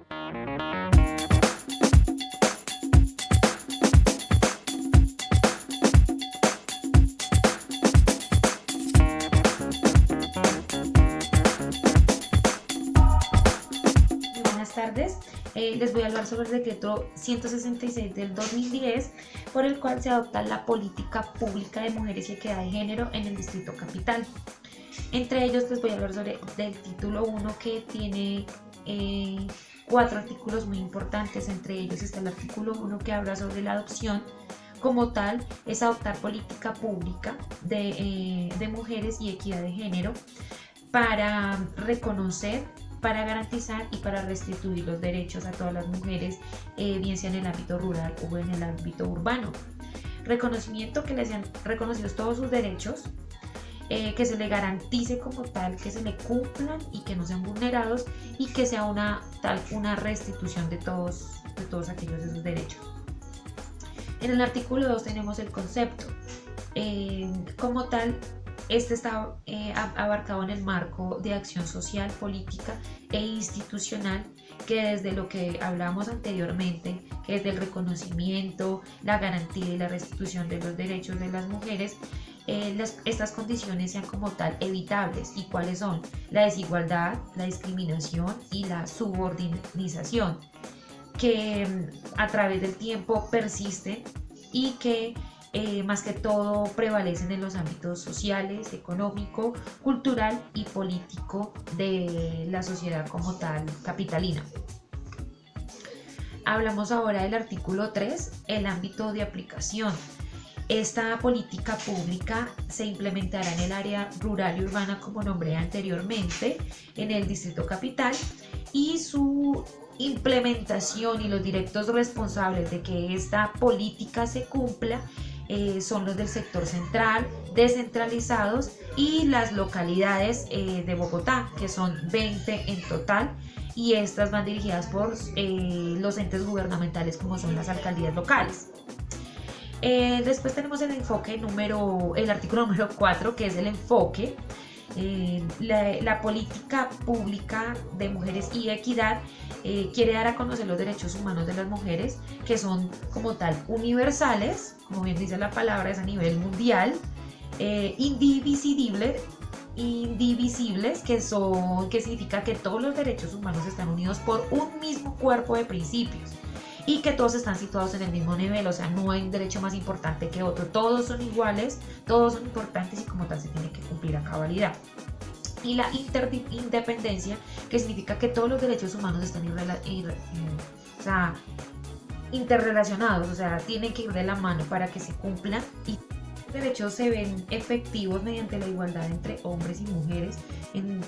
Buenas tardes. Les voy a hablar sobre el decreto 166 del 2010, por el cual se adopta la política pública de mujeres y equidad de género en el Distrito Capital. Entre ellos les voy a hablar sobre del título 1, que tiene 4 artículos muy importantes. Entre ellos está el artículo 1, que habla sobre la adopción. Como tal, es adoptar política pública de mujeres y equidad de género para reconocer, para garantizar y para restituir los derechos a todas las mujeres, bien sea en el ámbito rural o en el ámbito urbano. Reconocimiento, que les sean reconocidos todos sus derechos, que se le garantice como tal, que se le cumplan y que no sean vulnerados, y que sea una restitución de todos aquellos de sus derechos. En el artículo 2 tenemos el concepto. Como tal, este está abarcado en el marco de acción social, política e institucional, que desde lo que hablábamos anteriormente, que es del reconocimiento, la garantía y la restitución de los derechos de las mujeres, estas condiciones sean como tal evitables. ¿Y cuáles son? La desigualdad, la discriminación y la subordinación, que a través del tiempo persisten y que más que todo prevalecen en los ámbitos sociales, económico, cultural y político de la sociedad como tal capitalina. Hablamos ahora del artículo 3, el ámbito de aplicación. Esta política pública se implementará en el área rural y urbana, como nombré anteriormente, en el Distrito Capital, y su implementación y los directos responsables de que esta política se cumpla son los del sector central, descentralizados, y las localidades de Bogotá, que son 20 en total, y estas van dirigidas por los entes gubernamentales, como son las alcaldías locales. Después tenemos el artículo número 4, que es el enfoque. La política pública de mujeres y equidad quiere dar a conocer los derechos humanos de las mujeres, que son como tal universales, como bien dice la palabra, es a nivel mundial, indivisibles, que significa que todos los derechos humanos están unidos por un mismo cuerpo de principios y que todos están situados en el mismo nivel. O sea, no hay un derecho más importante que otro, todos son iguales, todos son importantes y como tal se tiene que cumplir a cabalidad. Y la interindependencia, que significa que todos los derechos humanos están interrelacionados, o sea, tienen que ir de la mano para que se cumplan, y los derechos se ven efectivos mediante la igualdad entre hombres y mujeres en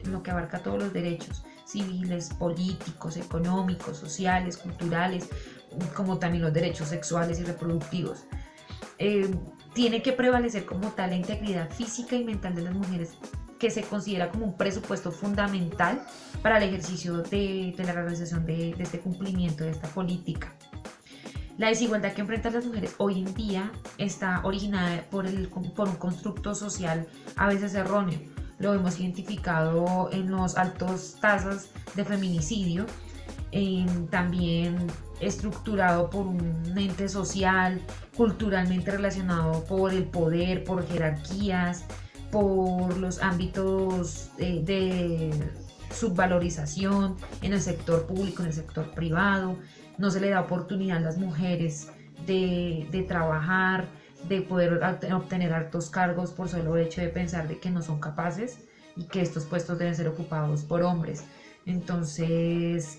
lo que abarca todos los derechos civiles, políticos, económicos, sociales, culturales, como también los derechos sexuales y reproductivos. Tiene que prevalecer como tal la integridad física y mental de las mujeres, que se considera como un presupuesto fundamental para el ejercicio de la realización de este cumplimiento de esta política. La desigualdad que enfrentan las mujeres hoy en día está originada por un constructo social a veces erróneo. Lo hemos identificado en los altos tasas de feminicidio, también estructurado por un ente social, culturalmente relacionado por el poder, por jerarquías, por los ámbitos de subvalorización en el sector público, en el sector privado. No se le da oportunidad a las mujeres de trabajar, de poder obtener altos cargos por solo hecho de pensar de que no son capaces y que estos puestos deben ser ocupados por hombres. Entonces,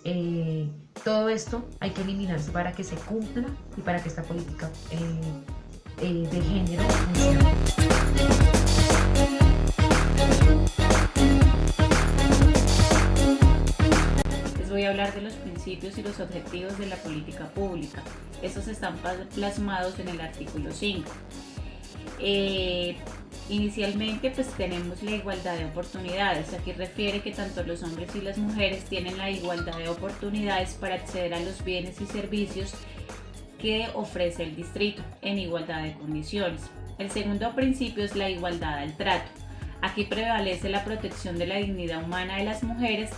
todo esto hay que eliminarse para que se cumpla y para que esta política de género funcione. Les voy a hablar de los principios y los objetivos de la política pública. Estos están plasmados en el artículo 5. Inicialmente pues tenemos la igualdad de oportunidades. Aquí refiere que tanto los hombres y las mujeres tienen la igualdad de oportunidades para acceder a los bienes y servicios que ofrece el distrito en igualdad de condiciones. El segundo principio es la igualdad al trato. Aquí prevalece la protección de la dignidad humana de las mujeres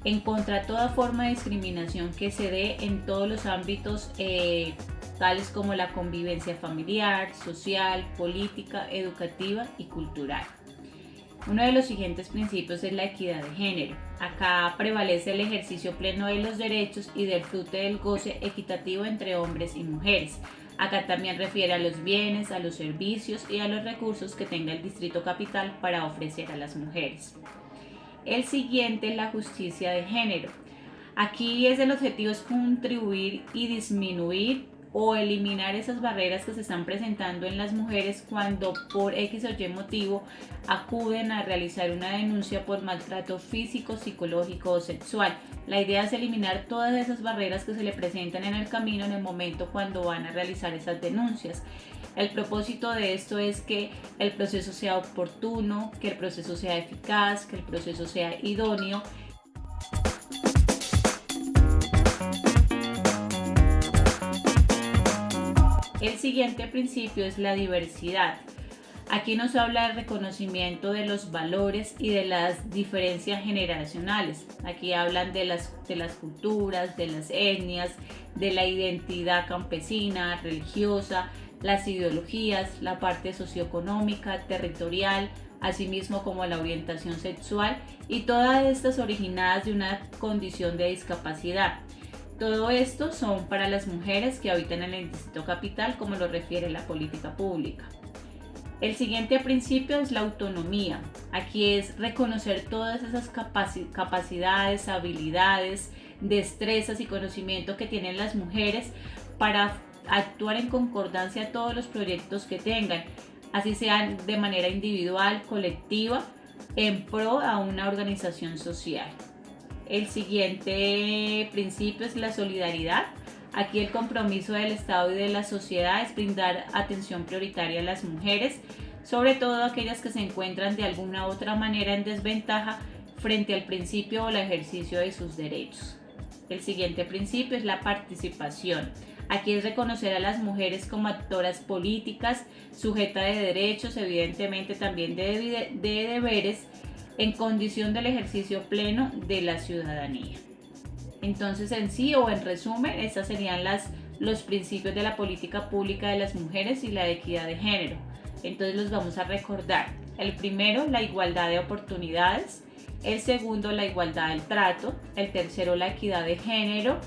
en contra de toda forma de discriminación que se dé en todos los ámbitos, tales como la convivencia familiar, social, política, educativa y cultural. Uno de los siguientes principios es la equidad de género. Acá prevalece el ejercicio pleno de los derechos y del fruto del goce equitativo entre hombres y mujeres. Acá también refiere a los bienes, a los servicios y a los recursos que tenga el Distrito Capital para ofrecer a las mujeres. El siguiente es la justicia de género. Aquí el objetivo es contribuir y disminuir o eliminar esas barreras que se están presentando en las mujeres cuando por X o Y motivo acuden a realizar una denuncia por maltrato físico, psicológico o sexual. La idea es eliminar todas esas barreras que se le presentan en el camino en el momento cuando van a realizar esas denuncias. El propósito de esto es que el proceso sea oportuno, que el proceso sea eficaz, que el proceso sea idóneo. El siguiente principio es la diversidad. Aquí nos habla del reconocimiento de los valores y de las diferencias generacionales. Aquí hablan de las culturas, de las etnias, de la identidad campesina, religiosa, las ideologías, la parte socioeconómica, territorial, asimismo como la orientación sexual y todas estas originadas de una condición de discapacidad. Todo esto son para las mujeres que habitan en el Distrito Capital, como lo refiere la política pública. El siguiente principio es la autonomía. Aquí es reconocer todas esas capacidades, habilidades, destrezas y conocimiento que tienen las mujeres para actuar en concordancia a todos los proyectos que tengan, así sean de manera individual, colectiva, en pro a una organización social. El siguiente principio es la solidaridad. Aquí el compromiso del Estado y de la sociedad es brindar atención prioritaria a las mujeres, sobre todo aquellas que se encuentran de alguna u otra manera en desventaja frente al principio o el ejercicio de sus derechos. El siguiente principio es la participación. Aquí es reconocer a las mujeres como actoras políticas, sujetas de derechos, evidentemente también de deberes, en condición del ejercicio pleno de la ciudadanía. Entonces, en sí o en resumen, estos serían los principios de la política pública de las mujeres y la equidad de género. Entonces los vamos a recordar. El primero, la igualdad de oportunidades. El segundo, la igualdad del trato. El tercero, la equidad de género.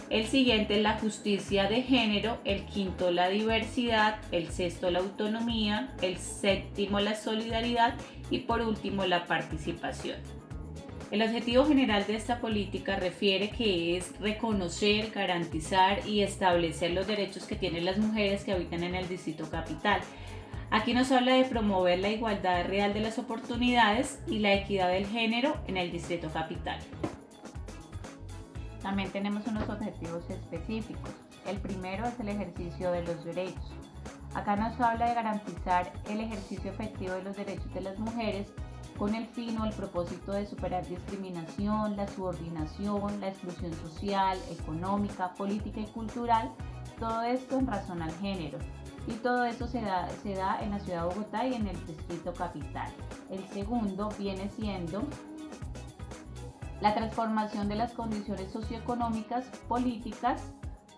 El siguiente, la justicia de género. El quinto, la diversidad. El sexto, la autonomía. El séptimo, la solidaridad. Y por último, la participación. El objetivo general de esta política refiere que es reconocer, garantizar y establecer los derechos que tienen las mujeres que habitan en el Distrito Capital. Aquí nos habla de promover la igualdad real de las oportunidades y la equidad del género en el Distrito Capital. También tenemos unos objetivos específicos. El primero es el ejercicio de los derechos. Acá nos habla de garantizar el ejercicio efectivo de los derechos de las mujeres con el fin o el propósito de superar discriminación, la subordinación, la exclusión social, económica, política y cultural, todo esto en razón al género. Y todo eso se da en la ciudad de Bogotá y en el Distrito Capital. El segundo viene siendo la transformación de las condiciones socioeconómicas, políticas,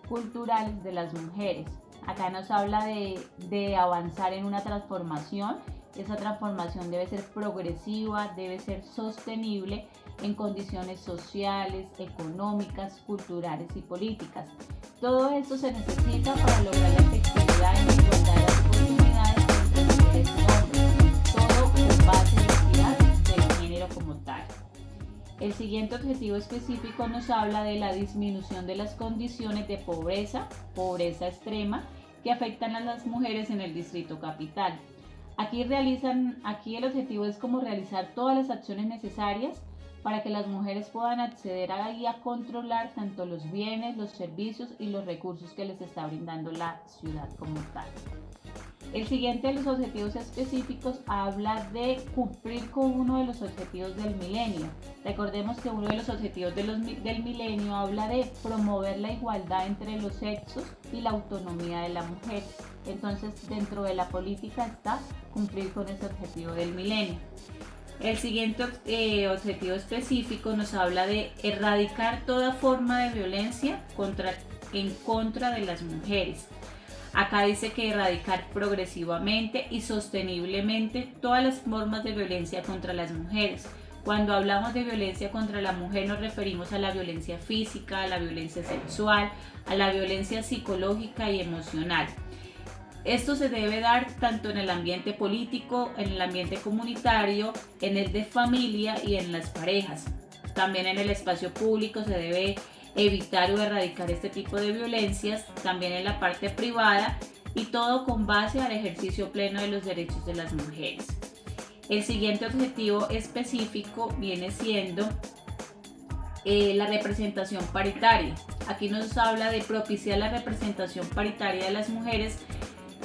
culturales de las mujeres. Acá nos habla de avanzar en una transformación. Esa transformación debe ser progresiva, debe ser sostenible en condiciones sociales, económicas, culturales y políticas. Todo esto se necesita para lograr la efectividad en la igualdad de las oportunidades entre mujeres y hombres, todo con base en la equidad del género como tal. El siguiente objetivo específico nos habla de la disminución de las condiciones de pobreza extrema, que afectan a las mujeres en el Distrito Capital. Aquí el objetivo es como realizar todas las acciones necesarias para que las mujeres puedan acceder a controlar tanto los bienes, los servicios y los recursos que les está brindando la ciudad como tal. El siguiente de los objetivos específicos habla de cumplir con uno de los objetivos del milenio. Recordemos que uno de los objetivos del milenio habla de promover la igualdad entre los sexos y la autonomía de la mujer. Entonces, dentro de la política está cumplir con ese objetivo del milenio. El siguiente objetivo específico nos habla de erradicar toda forma de violencia en contra de las mujeres. Acá dice que erradicar progresivamente y sosteniblemente todas las formas de violencia contra las mujeres. Cuando hablamos de violencia contra la mujer nos referimos a la violencia física, a la violencia sexual, a la violencia psicológica y emocional. Esto se debe dar tanto en el ambiente político, en el ambiente comunitario, en el de familia y en las parejas. También en el espacio público se debe evitar o erradicar este tipo de violencias, también en la parte privada, y todo con base al ejercicio pleno de los derechos de las mujeres. El siguiente objetivo específico viene siendo la representación paritaria. Aquí nos habla de propiciar la representación paritaria de las mujeres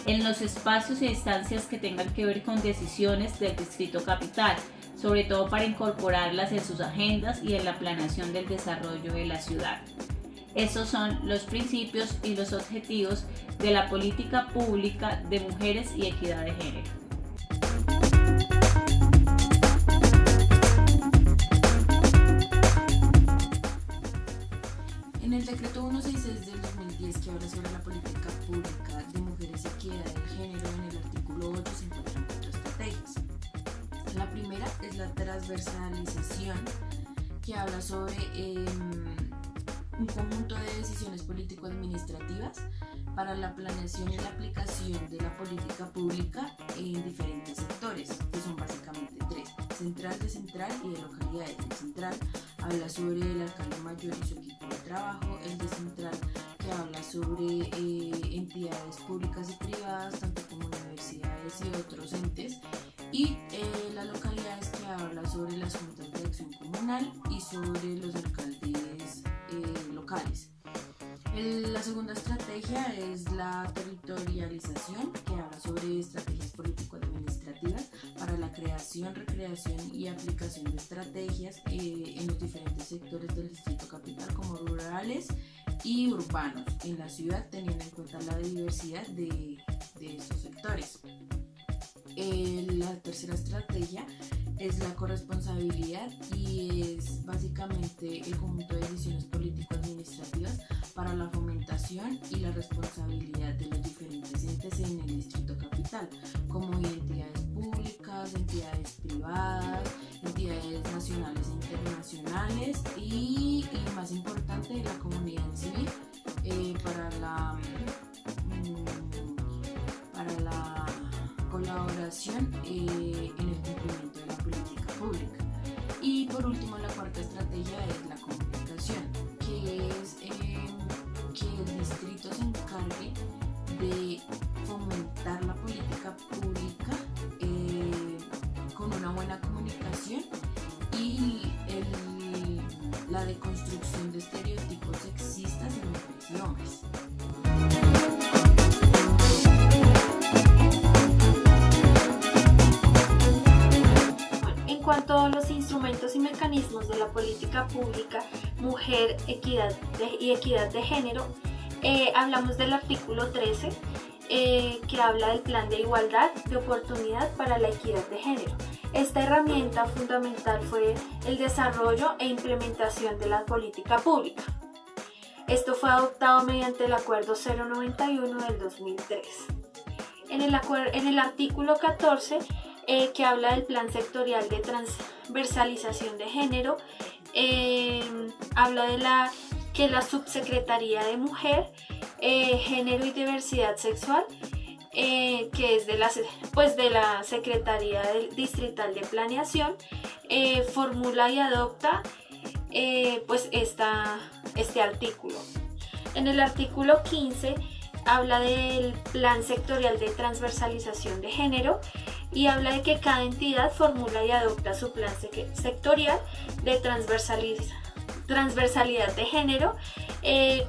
en los espacios y instancias que tengan que ver con decisiones del Distrito Capital, sobre todo para incorporarlas en sus agendas y en la planeación del desarrollo de la ciudad. Estos son los principios y los objetivos de la política pública de mujeres y equidad de género. En el decreto 166 del 2010 que habla sobre la política pública de mujeres y equidad de género, en el artículo 8 se encuentran 4 estrategias. La primera es la transversalización, que habla sobre un conjunto de decisiones político-administrativas para la planeación y la aplicación de la política pública en diferentes sectores, que son básicamente 3: central, descentral y de localidades. El central habla sobre el alcalde mayor y su equipo de trabajo; el descentral, que habla sobre entidades públicas y privadas, tanto como universidades y otros entes; y las localidades, que habla sobre las juntas de acción comunal y sobre los alcaldes locales. La segunda estrategia es la territorialización, que habla sobre estrategias político-administrativas para la creación, recreación y aplicación de estrategias en los diferentes sectores del Distrito Capital, como rurales y urbanos, en la ciudad, teniendo en cuenta la diversidad de estos sectores. La tercera estrategia es la corresponsabilidad, y es básicamente el conjunto de decisiones político-administrativas para la fomentación y la responsabilidad de los diferentes entes en el Distrito Capital, como entidades públicas, entidades privadas, entidades nacionales e internacionales, y más importante, la comunidad civil, para la colaboración en el cumplimiento de la política pública. Y por último, la cuarta estrategia es la comunicación, que es que el distrito se encargue de fomentar la política pública con una buena comunicación y la deconstrucción de estereotipos sexistas en mujeres y hombres. En cuanto a los instrumentos y mecanismos de la política pública, mujer, equidad y equidad de género, hablamos del artículo 13, que habla del plan de igualdad de oportunidad para la equidad de género. Esta herramienta fundamental fue el desarrollo e implementación de la política pública. Esto fue adoptado mediante el Acuerdo 091 del 2003. En el artículo 14, que habla del Plan Sectorial de Transversalización de Género, habla de que la Subsecretaría de Mujer, Género y Diversidad Sexual, que es de la Secretaría Distrital de Planeación, formula y adopta este artículo. En el artículo 15 habla del Plan Sectorial de Transversalización de Género y habla de que cada entidad formula y adopta su plan sectorial de transversalidad de género,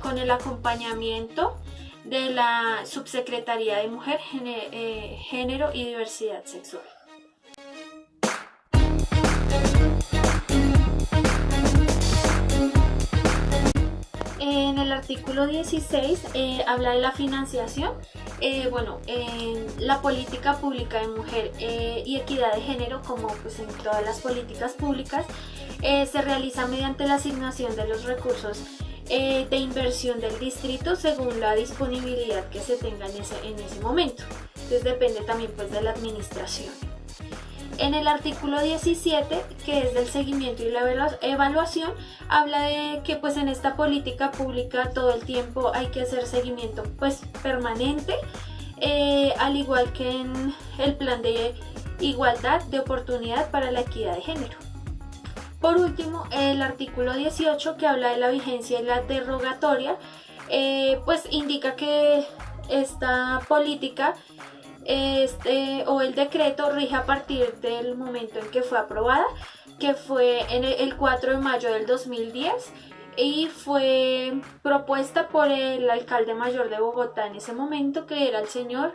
con el acompañamiento de la Subsecretaría de Mujer, Género y Diversidad Sexual. En el artículo 16 habla de la financiación La política pública de mujer y equidad de género, como pues en todas las políticas públicas, se realiza mediante la asignación de los recursos de inversión del distrito según la disponibilidad que se tenga en ese momento. Entonces depende también pues de la administración. En el artículo 17, que es del seguimiento y la evaluación, habla de que pues en esta política pública todo el tiempo hay que hacer seguimiento pues permanente, al igual que en el plan de igualdad de oportunidad para la equidad de género. Por último, el artículo 18, que habla de la vigencia y la derogatoria, pues indica que esta política o el decreto rige a partir del momento en que fue aprobada, que fue en el 4 de mayo del 2010 y fue propuesta por el alcalde mayor de Bogotá en ese momento, que era el señor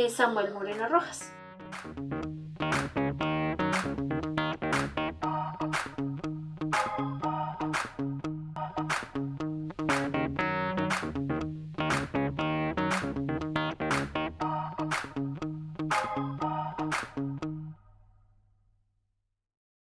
Samuel Moreno Rojas.